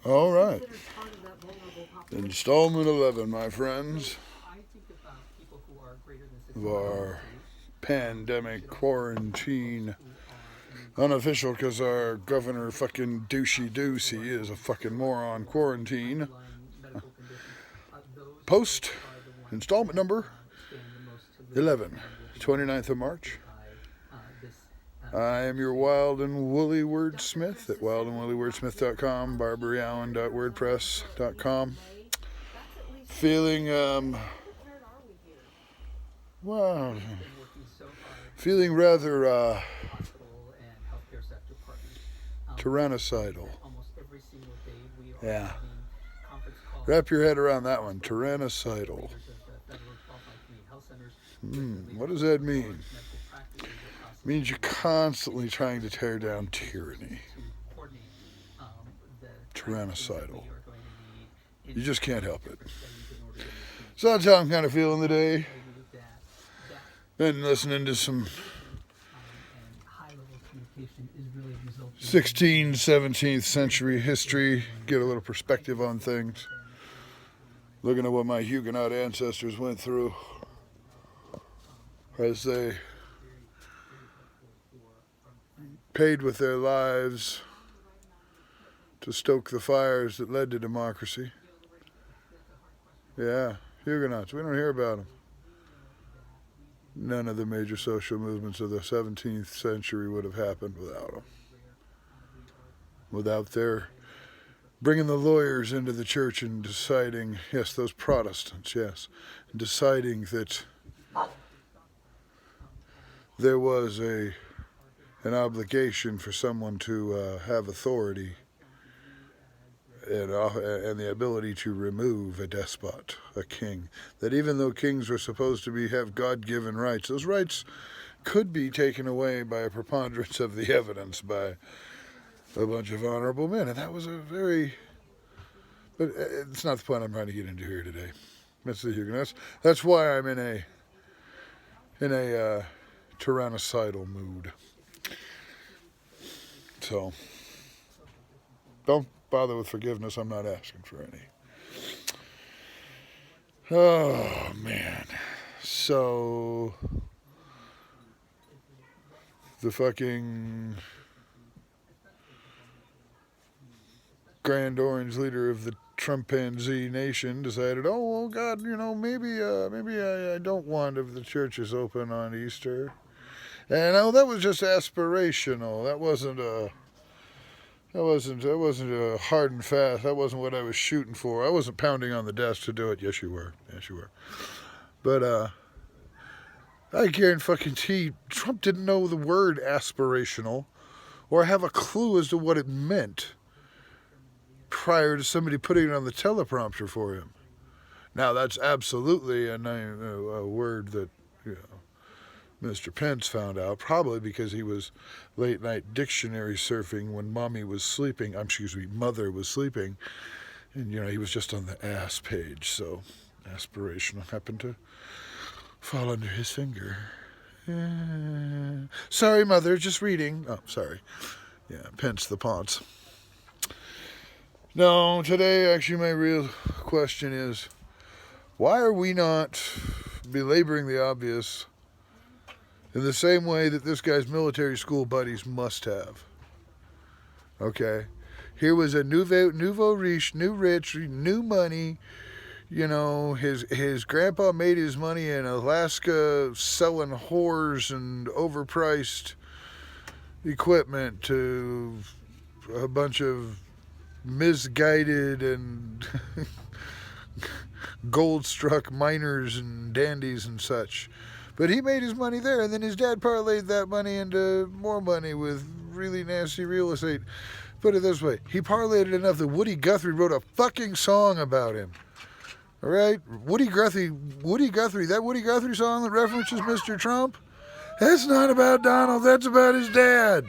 All right. Installment 11, my friends, of our pandemic quarantine. Unofficial because our governor fucking douchey is a fucking moron quarantine. Post installment number 11, 29th of March. I am your wild and woolly wordsmith at wildandwoollywordsmith.com, barbaryallen.wordpress.com. Feeling, well, feeling rather tyrannicidal. Yeah. Wrap your head around that one. Tyrannicidal. What does that mean? It means you're constantly trying to tear down tyranny. Tyrannicidal. You just can't help it. So that's how I'm kind of feeling today. Been listening to some 16th, 17th century history, get a little perspective on things. Looking at what my Huguenot ancestors went through as they paid with their lives to stoke the fires that led to democracy. Yeah, Huguenots, we don't hear about them. None of the major social movements of the 17th century would have happened without them. Without their bringing the lawyers into the church and deciding, yes, those Protestants, yes, deciding that there was an obligation for someone to have authority and the ability to remove a despot, a king. That even though kings were supposed to have God-given rights, those rights could be taken away by a preponderance of the evidence by a bunch of honorable men. And that was a very... But it's not the point I'm trying to get into here today. That's the Huguenots. That's why I'm in a tyrannicidal mood. So, don't bother with forgiveness. I'm not asking for any. Oh, man. So, the fucking Grand Orange leader of the Chimpanzee Nation decided, oh God, maybe I don't want if the church is open on Easter. And that was just aspirational. That wasn't a hard and fast. That wasn't what I was shooting for. I wasn't pounding on the desk to do it. Yes, you were. But I guarantee Trump didn't know the word aspirational or have a clue as to what it meant prior to somebody putting it on the teleprompter for him. Now, that's absolutely a word that, Mr. Pence found out, probably because he was late-night dictionary surfing when mother was sleeping, and, he was just on the ass page, so aspirational happened to fall under his finger. Sorry, Mother, just reading. Oh, sorry. Yeah, Pence the Ponce. No, today, actually, my real question is, why are we not belaboring the obvious in the same way that this guy's military school buddies must have? Okay? Here was a nouveau riche, new rich, new money. His grandpa made his money in Alaska selling whores and overpriced equipment to a bunch of misguided and gold-struck miners and dandies and such. But he made his money there, and then his dad parlayed that money into more money with really nasty real estate. Put it this way, he parlayed it enough that Woody Guthrie wrote a fucking song about him. All right? Woody Guthrie, that Woody Guthrie song that references Mr. Trump, that's not about Donald, that's about his dad.